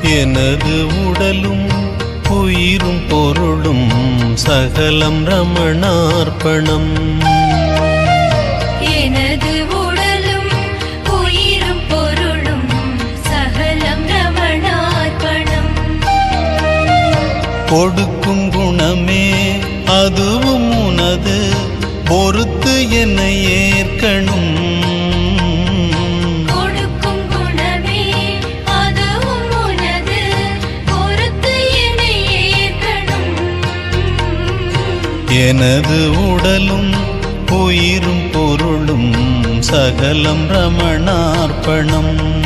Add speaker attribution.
Speaker 1: எனது உடலும் உயிரும் பொருளும் சகலம் ரமணார்ப்பணம்.
Speaker 2: எனது உடலும் உயிரும் பொருளும் சகலம் ரமணார்ப்பணம்.
Speaker 1: கொடுக்கும் குணமே அதுவும் உனது, பொறுத்து என்னை ஏற்கணும்.
Speaker 2: கொடுக்கும் குணமே அதுவும் உனது, பொறுத்து என்னை ஏற்கணும்.
Speaker 1: எனது உடலும் உயிரும் பொருளும் சகலம் ரமணார்ப்பணம்.